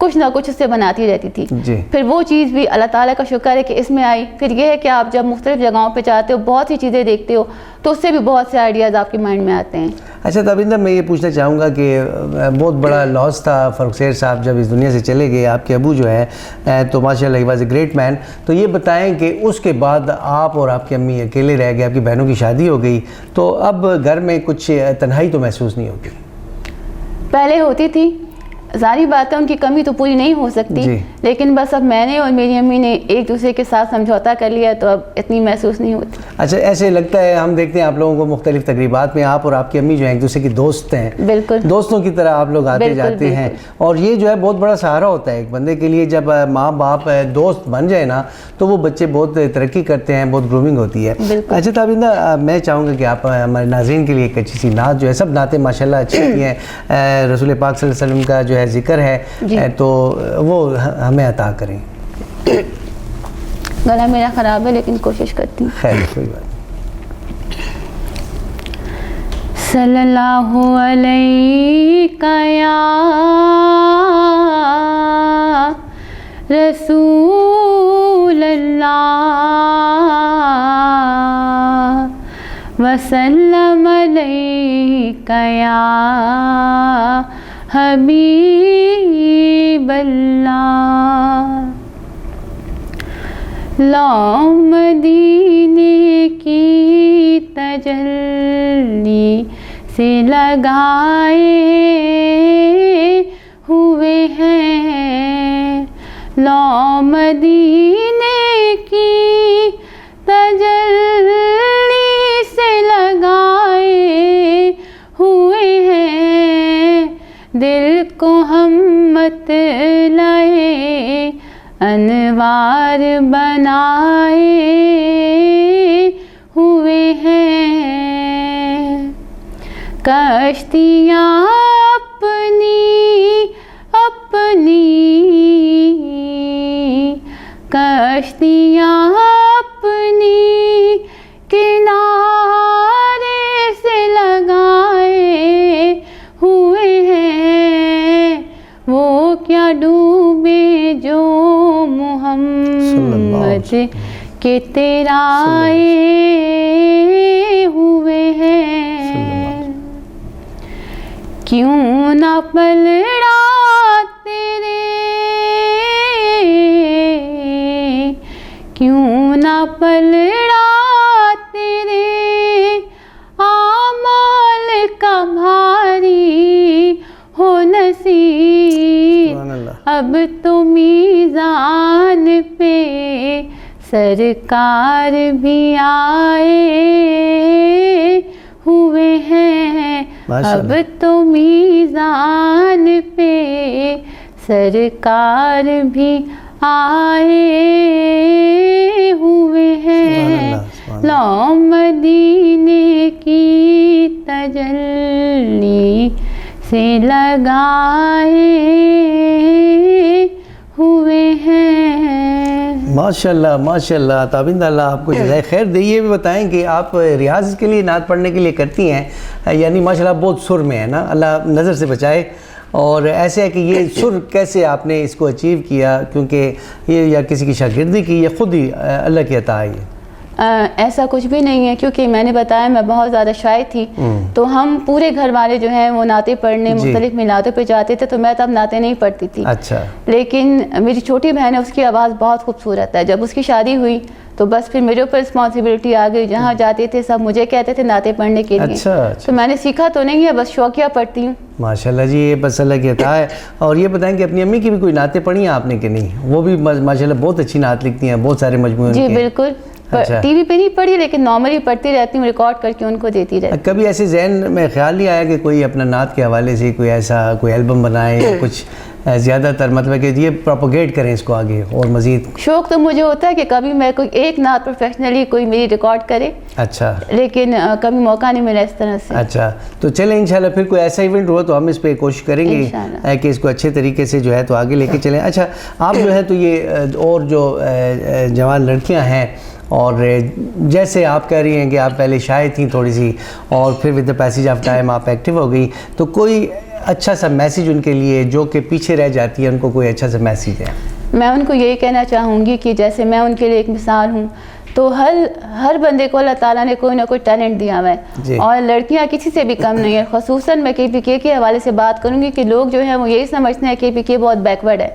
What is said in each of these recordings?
کچھ نہ کچھ اس سے بناتی رہتی تھی. پھر وہ چیز بھی اللہ تعالیٰ کا شکر ہے کہ اس میں آئی. پھر یہ ہے کہ آپ جب مختلف جگہوں پہ جاتے ہو بہت سی چیزیں دیکھتے ہو تو اس سے بھی بہت سے آئیڈیاز آپ کے مائنڈ میں آتے ہیں. اچھا تابندہ میں یہ پوچھنا چاہوں گا کہ بہت بڑا لاس تھا فاروق سیر صاحب جب اس دنیا سے چلے گئے. آپ کے ابو جو ہے تو ماشاء اللہ he was a great man. تو یہ بتائیں کہ اس کے بعد آپ اور آپ کی امی اکیلے رہ گئے, آپ کی بہنوں کی شادی ہو گئی, تو اب گھر میں کچھ تنہائی تو محسوس نہیں ہوتی؟ پہلے ہوتی تھی, ظاہری بات ہے ان کی کمی تو پوری نہیں ہو سکتی, لیکن بس اب میں نے اور میری امی نے ایک دوسرے کے ساتھ سمجھوتا کر لیا تو اب اتنی محسوس نہیں ہوتی. اچھا ایسے لگتا ہے, ہم دیکھتے ہیں آپ لوگوں کو مختلف تقریبات میں آپ اور آپ کی امی جو ہیں ایک دوسرے کی دوست ہیں, بالکل دوستوں کی طرح آپ لوگ آتے جاتے ہیں, اور یہ جو ہے بہت بڑا سہارا ہوتا ہے ایک بندے کے لیے. جب ماں باپ دوست بن جائے نا تو وہ بچے بہت ترقی کرتے ہیں, بہت گرومنگ ہوتی ہے. اچھا تابندہ میں چاہوں گا کہ آپ ہمارے ناظرین کے لیے ایک اچھی سی نعت جو ہے, سب نعتیں ماشاءاللہ اچھی ہوتی ہیں, رسول پاک صلی اللہ علیہ وسلم کا جو ہے ذکر ہے تو وہ ہمیں عطا کریں. گلا میرا خراب ہے لیکن کوشش کرتی ہوں. خیر کوئی بات. صلی اللہ علیہ یا رسول اللہ وسلم علیہ یا حبیب اللہ. لو مدینے کی تجلی سے لگائے ہوئے ہیں, لو مدینے کی تجلی سے لگائے ہوئے ہیں, دل کو ہم مت لائے انوار بنائے ہوئے ہیں. کشتیاں اپنی اپنی کشتیاں اپنی کنارے سے لگائے ہوئے ہیں, وہ کیا ڈوبے جو محمد کے تیرائے ہوئے ہیں. کیوں نہ پلڑا تیرے, کیوں نہ پلڑا تیرے اعمال کا بھاری ہو نصیب, اب تو میزان پہ سرکار بھی آئے ہوئے ہیں, اب تو میزان پہ سرکار بھی آئے ہوئے ہیں. لو مدینے کی تجلی سے لگائے ہوئے ہیں. ماشاءاللہ ماشاءاللہ. تابندہ اللہ آپ کو جزائے خیر دے. یہ بھی بتائیں کہ آپ ریاض کے لیے نعت پڑھنے کے لیے کرتی ہیں, یعنی ماشاءاللہ بہت سر میں ہے نا, اللہ نظر سے بچائے, اور ایسے ہے کہ یہ سر کیسے آپ نے اس کو اچیو کیا, کیونکہ یہ یا کسی کی شاگردی کی یا خود ہی اللہ کی عطا ہے؟ ایسا کچھ بھی نہیں ہے, کیونکہ میں نے بتایا میں بہت زیادہ شاعر تھی, تو ہم پورے گھر والے جو ہیں وہ نعتیں پڑھنے مختلف میلادوں پہ جاتے تھے, تو میں تب نعتیں نہیں پڑھتی تھی. اچھا. لیکن میری چھوٹی بہن ہے, اس کی آواز بہت خوبصورت ہے. جب اس کی شادی ہوئی تو بس پھر میرے اوپر رسپانسبلٹی آ گئی, جہاں جاتے تھے سب مجھے کہتے تھے نعتیں پڑھنے کے لیے. تو میں نے سیکھا تو نہیں ہے, بس شوقیہ پڑھتی ہوں. ماشاءاللہ جی, یہ بس اللہ کی عطا ہے. اور یہ بتائیں کہ اپنی امی کی بھی کوئی نعتیں پڑھی ہیں آپ نے کہ نہیں؟ وہ بھی ماشاءاللہ بہت اچھی نعت لکھتی ہیں, بہت سارے مجموعے. جی بالکل, ٹی وی پہ نہیں پڑھی لیکن نارملی پڑھتی رہتی ہوں, ریکارڈ کر کے ان کو دیتی رہتی. کبھی ایسے ذہن میں خیال نہیں آیا کہ کوئی اپنا نعت کے حوالے سے کوئی ایسا کوئی البم بنائے یا کچھ زیادہ تر مطلب کہ یہ پروپوگیٹ کریں اس کو آگے اور مزید؟ شوق تو مجھے ہوتا ہے کہ کبھی میں کوئی ایک نعت پروفیشنلی کوئی میری ریکارڈ کرے. اچھا. لیکن کبھی موقع نہیں ملا اس طرح سے. اچھا, تو چلیں انشاءاللہ پھر کوئی ایسا ایونٹ ہوا تو ہم اس پہ کوشش کریں گے کہ اس کو اچھے طریقے سے جو ہے تو آگے لے کے چلیں. اچھا, آپ جو ہے تو یہ اور جو جوان لڑکیاں ہیں, اور جیسے آپ کہہ رہی ہیں کہ آپ پہلے شاعر تھیں تھوڑی سی, اور پھر with the passage of time آپ ایکٹیو ہو گئی, تو کوئی اچھا سا میسیج ان کے لیے جو کہ پیچھے رہ جاتی ہے ان کو کوئی اچھا سا میسیج ہے؟ میں ان کو یہی کہنا چاہوں گی کہ جیسے میں ان کے لیے ایک مثال ہوں، تو ہر بندے کو اللہ تعالیٰ نے کوئی نہ کوئی ٹیلنٹ دیا ہوا ہے، اور لڑکیاں کسی سے بھی کم نہیں ہیں۔ خصوصاً میں KPK کے حوالے سے بات کروں گی کہ لوگ جو ہیں وہ یہی سمجھتے ہیں کہ KPK بہت بیکورڈ ہے،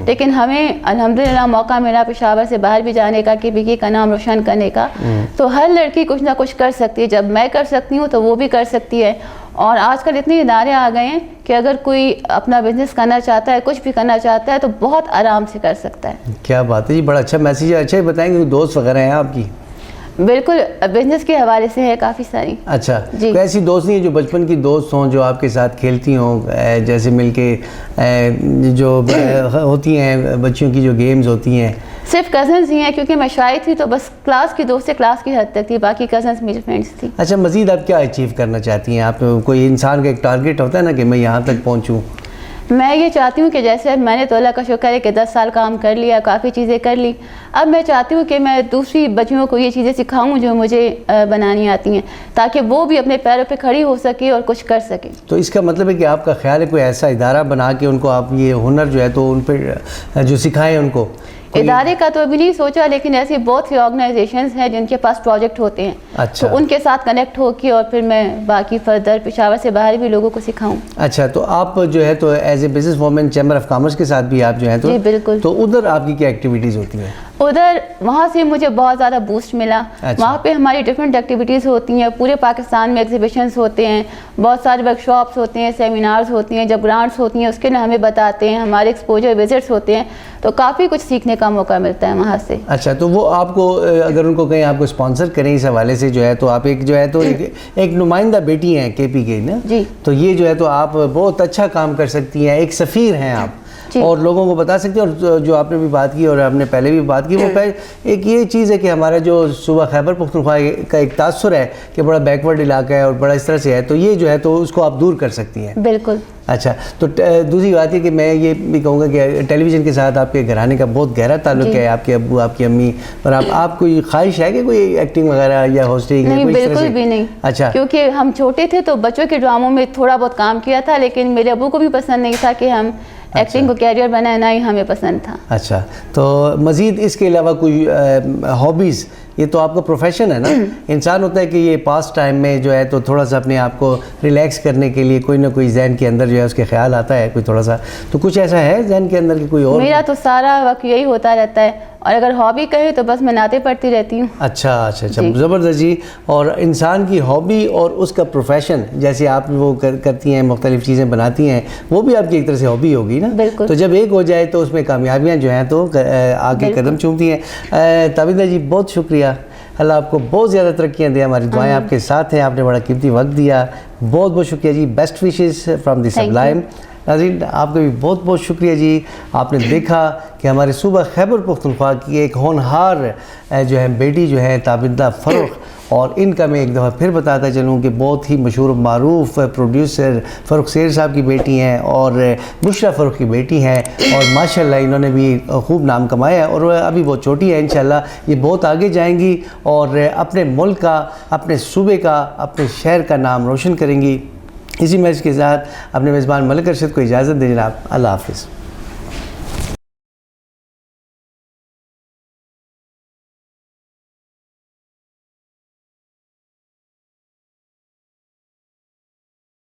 لیکن ہمیں الحمدللہ موقع ملا پشاور سے باہر بھی جانے کا، KPK کا نام روشن کرنے کا، تو ہر لڑکی کچھ نہ کچھ کر سکتی ہے۔ جب میں کر سکتی ہوں تو وہ بھی کر سکتی ہے، اور آج کل اتنے ادارے آ گئے ہیں کہ اگر کوئی اپنا بزنس کرنا چاہتا ہے، کچھ بھی کرنا چاہتا ہے تو بہت آرام سے کر سکتا ہے۔ کیا بات ہے جی، بڑا اچھا میسیج ہے۔ اچھا، یہ بتائیں کہ دوست وغیرہ ہیں آپ کی؟ بالکل، بزنس کے حوالے سے ہے کافی ساری۔ اچھا، جی، کوئی ایسی دوست نہیں ہے جو بچپن کی دوست ہوں جو آپ کے ساتھ کھیلتی ہوں، جیسے مل کے جو ہوتی ہیں بچیوں کی جو گیمز ہوتی ہیں؟ صرف کزنز ہی ہیں، کیونکہ میں شاید تھی تو بس کلاس کی دوست سے کلاس کی حد تک تھی، باقی کزنز میری فرینڈس تھی۔ اچھا، مزید آپ کیا اچیو کرنا چاہتی ہیں؟ آپ کوئی انسان کا ایک ٹارگیٹ ہوتا ہے نا کہ میں یہاں تک پہنچوں؟ میں یہ چاہتی ہوں کہ جیسے میں نے تو اللہ کا شکر ہے کہ 10 سال کام کر لیا، کافی چیزیں کر لی، اب میں چاہتی ہوں کہ میں دوسری بچیوں کو یہ چیزیں سکھاؤں جو مجھے بنانی آتی ہیں، تاکہ وہ بھی اپنے پیروں پہ کھڑی ہو سکے اور کچھ کر سکے۔ تو اس کا مطلب ہے کہ آپ کا خیال ہے کوئی ایسا ادارہ بنا کے ان کو آپ یہ ہنر جو ہے تو ان پہ جو سکھائیں ان کو؟ ادارے کا تو ابھی نہیں سوچا، لیکن ایسی بہت سی آرگنائزیشنز ہیں جن کے پاس پروجیکٹ ہوتے ہیں، اچھا، تو ان کے ساتھ کنیکٹ ہو کے اور پھر میں باقی فردر پشاور سے باہر بھی لوگوں کو سکھاؤں۔ اچھا، تو آپ جو ہے تو as a business woman chamber of commerce کے ساتھ بھی آپ جو ہیں تو؟ جی بالکل۔ تو ادھر آپ کی کیا ایکٹیویٹیز ہوتی ہیں؟ وہاں سے مجھے بہت زیادہ بوسٹ ملا۔ وہاں پہ ہماری ڈفرینٹ ایکٹیویٹیز ہوتی ہیں، پورے پاکستان میں ایگزیبیشنز ہوتے ہیں، بہت سارے ورک شاپس ہوتے ہیں، سیمینارز ہوتی ہیں، جب گرانٹس ہوتی ہیں اس کے لیے ہمیں بتاتے ہیں، ہمارے ایکسپوجر وزٹس ہوتے ہیں، تو کافی کچھ سیکھنے کا موقع ملتا ہے وہاں سے۔ اچھا، تو وہ آپ کو اگر ان کو کہیں آپ کو اسپانسر کریں اس حوالے سے جو ہے تو آپ ایک جو ہے تو ایک نمائندہ بیٹی ہیں KPK نا؟ جی، تو یہ جو ہے تو آپ بہت اچھا کام کر سکتی ہیں، ایک سفیر ہیں آپ، اور لوگوں کو بتا سکتے ہیں۔ اور جو آپ نے بھی بات کی اور آپ نے پہلے بھی بات کی، وہ ایک یہ چیز ہے کہ ہمارا جو صوبہ خیبر پختونخوا کا ایک تاثر ہے کہ بڑا بیکورڈ علاقہ ہے اور بڑا اس طرح سے ہے، تو یہ جو ہے تو اس کو آپ دور کر سکتی ہیں۔ بالکل۔ اچھا، تو دوسری بات یہ کہ میں یہ بھی کہوں گا کہ ٹیلی ویژن کے ساتھ آپ کے گھرانے کا بہت گہرا تعلق ہے، آپ کے ابو، آپ کی امی، اور آپ کو یہ خواہش ہے کہ کوئی ایکٹنگ وغیرہ یا ہوسٹنگ؟ نہیں، بالکل بھی نہیں۔ اچھا، کیونکہ ہم چھوٹے تھے تو بچوں کے ڈراموں میں تھوڑا بہت کام کیا تھا، لیکن میرے ابو کو بھی پسند نہیں تھا کہ ہم ایکٹنگ کو کیریئر بنائے، نہ ہی ہمیں پسند تھا۔ اچھا، تو مزید اس کے علاوہ کوئی ہابیز؟ یہ تو آپ کا پروفیشن ہے نا، انسان ہوتا ہے کہ یہ پاس ٹائم میں جو ہے تو تھوڑا سا اپنے آپ کو ریلیکس کرنے کے لیے کوئی نہ کوئی ذہن کے اندر جو ہے اس کے خیال آتا ہے کوئی تھوڑا سا، تو کچھ ایسا ہے ذہن کے اندر کہ کوئی اور؟ میرا تو سارا وقت یہی ہوتا رہتا ہے، اور اگر ہابی کہے تو بس میں نعتیں پڑھتی رہتی ہوں۔ اچھا اچھا اچھا، زبردست جی۔ اور انسان کی ہابی اور اس کا پروفیشن، جیسے آپ وہ کرتی ہیں، مختلف چیزیں بناتی ہیں، وہ بھی آپ کی ایک طرح سے ہابی ہوگی نا؟ بالکل۔ تو جب ایک ہو جائے تو اس میں کامیابیاں جو ہیں تو آگے قدم چومتی ہیں۔ تابندہ جی بہت شکریہ، اللہ آپ کو بہت زیادہ ترقیاں دے، ہماری دعائیں آپ کے ساتھ ہیں، آپ نے بڑا قیمتی وقت دیا، بہت بہت شکریہ جی، best wishes from the sublime. ناظرین آپ کا بھی بہت بہت شکریہ جی، آپ نے دیکھا کہ ہمارے صوبہ خیبر پختونخوا کی ایک ہونہار جو ہے بیٹی جو ہے تابندہ فروخ، اور ان کا میں ایک دفعہ پھر بتاتا چلوں کہ بہت ہی مشہور و معروف پروڈیوسر فروخ سیر صاحب کی بیٹی ہیں اور بشرا فروخ کی بیٹی ہیں، اور ماشاءاللہ انہوں نے بھی خوب نام کمایا ہے، اور ابھی بہت چھوٹی ہے، انشاءاللہ یہ بہت آگے جائیں گی اور اپنے ملک کا، اپنے صوبے کا، اپنے شہر کا نام روشن کریں گی۔ اسی میچ کے ساتھ اپنے میزبان ملک ارشد کو اجازت دیں جناب، اللہ حافظ۔